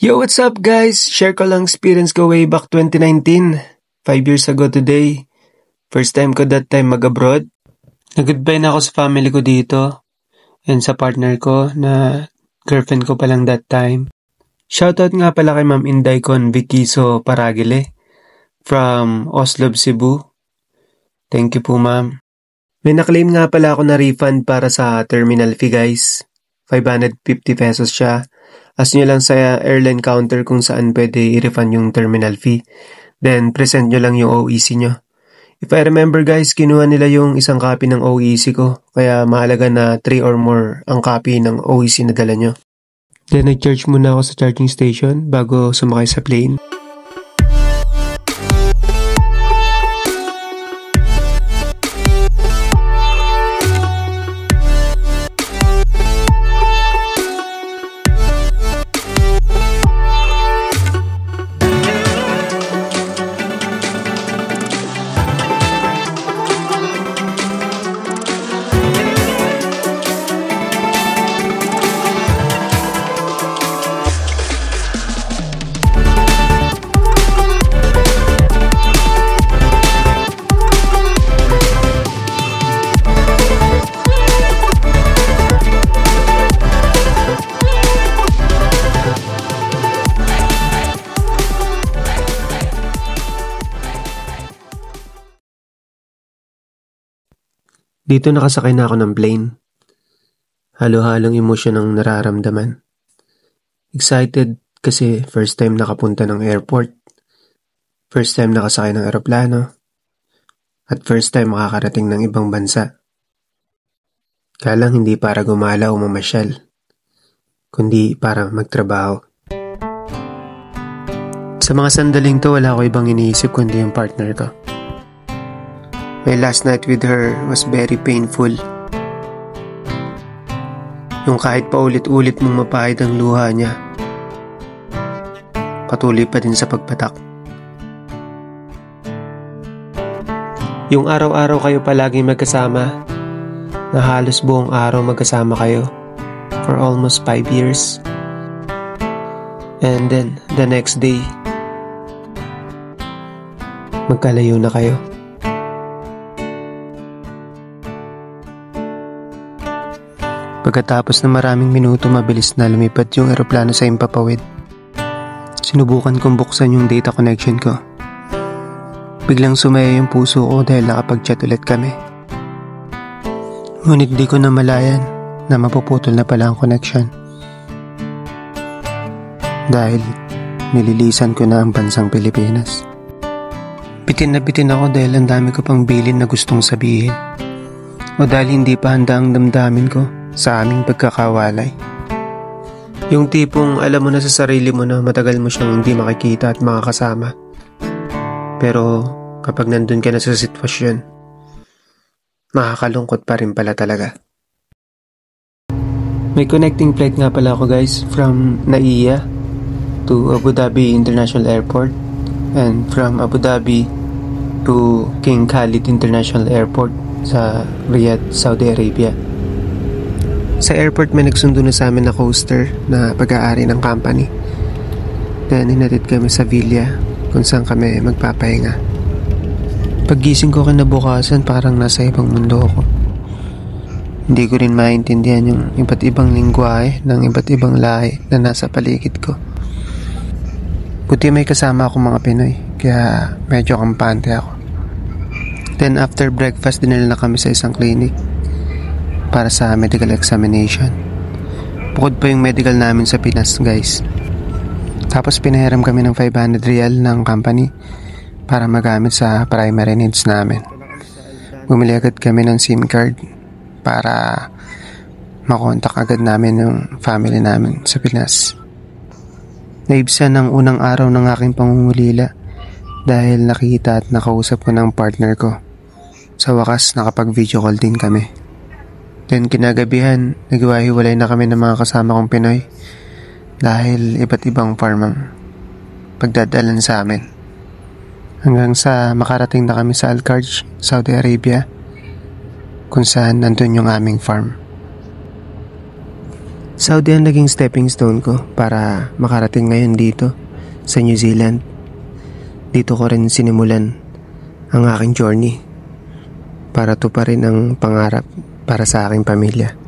Yo, what's up guys? Share ko lang experience ko way back 2019. 5 years ago today. First time ko that time mag-abroad. Nag-goodbye na ako sa family ko dito. And sa partner ko na girlfriend ko pa lang that time. Shoutout nga pala kay Ma'am Inday Con Vikiso Paragile from Oslo, Cebu. Thank you po ma'am. May na-claim nga pala ako na refund para sa terminal fee guys. 550 pesos siya. Ask nyo lang sa airline counter kung saan pwede i-refund yung terminal fee. Then, present nyo lang yung OEC nyo. If I remember guys, kinuha nila yung isang copy ng OEC ko. Kaya mahalaga na 3 or more ang copy ng OEC na dala nyo. Then, nag-charge muna ako sa charging station bago sumakay sa plane. Dito nakasakay na ako ng plane. Halo-halong emosyon ang nararamdaman. Excited kasi first time nakapunta ng airport. First time nakasakay ng eroplano. At first time makakarating ng ibang bansa. Kaya lang hindi para gumala o mamasyal, kundi para magtrabaho. Sa mga sandaling to wala ko ibang iniisip kundi yung partner ko. My last night with her was very painful. Yung kahit paulit-ulit mong mapahid ang luha niya, patuloy pa din sa pagpatak. Yung araw-araw kayo palaging magkasama, na halos buong araw magkasama kayo for almost 5 years. And then, the next day, magkalayo na kayo. Pagkatapos ng maraming minuto, mabilis na lumipad yung eroplano sa impapawid. Sinubukan kong buksan yung data connection ko. Biglang sumaya yung puso ko dahil nakapag-chat ulit kami. Ngunit di ko na malayan na mapuputol na pala ang connection. Dahil nililisan ko na ang bansang Pilipinas. Bitin na bitin ako dahil ang dami ko pang bilin na gustong sabihin. O dahil hindi pa handa ang damdamin ko sa aming pagkakawalay. Yung tipong alam mo na sa sarili mo na matagal mo siyang hindi makikita at makakasama. Pero kapag nandun ka na sa sitwasyon, makakalungkot pa rin pala talaga. May connecting flight nga pala ako guys from Naiya to Abu Dhabi International Airport and from Abu Dhabi to King Khalid International Airport sa Riyadh, Saudi Arabia. Sa airport may nagsundo na sa amin na coaster na pag-aari ng company. Then hinatid kami sa villa kung saan kami magpapahinga. Paggising ko kinabukasan parang nasa ibang mundo ako. Hindi ko rin maintindihan yung iba't ibang lingwahe ng iba't ibang lahi na nasa paligid ko. Buti may kasama akong mga Pinoy kaya medyo kampante ako. Then after breakfast dinala na kami sa isang clinic para sa medical examination. Bukod pa yung medical namin sa Pinas guys. Tapos pinahiram kami ng 500 real ng company para magamit sa primary needs namin. Bumili agad kami ng SIM card para makontak agad namin yung family namin sa Pinas. Naibsan ang unang araw ng aking pangungulila dahil nakita at nakausap ko ng partner ko. Sa wakas nakapag-video call din kami. Then kinagabihan, nagwahiwalay na kami ng mga kasama kong Pinoy dahil iba't ibang farm ang pagdadalan sa amin. Hanggang sa makarating na kami sa Al-Kharj, Saudi Arabia, kung saan nandun yung aming farm. Saudi ang naging stepping stone ko para makarating ngayon dito sa New Zealand. Dito ko rin sinimulan ang aking journey para tuparin ang pangarap para sa aking pamilya.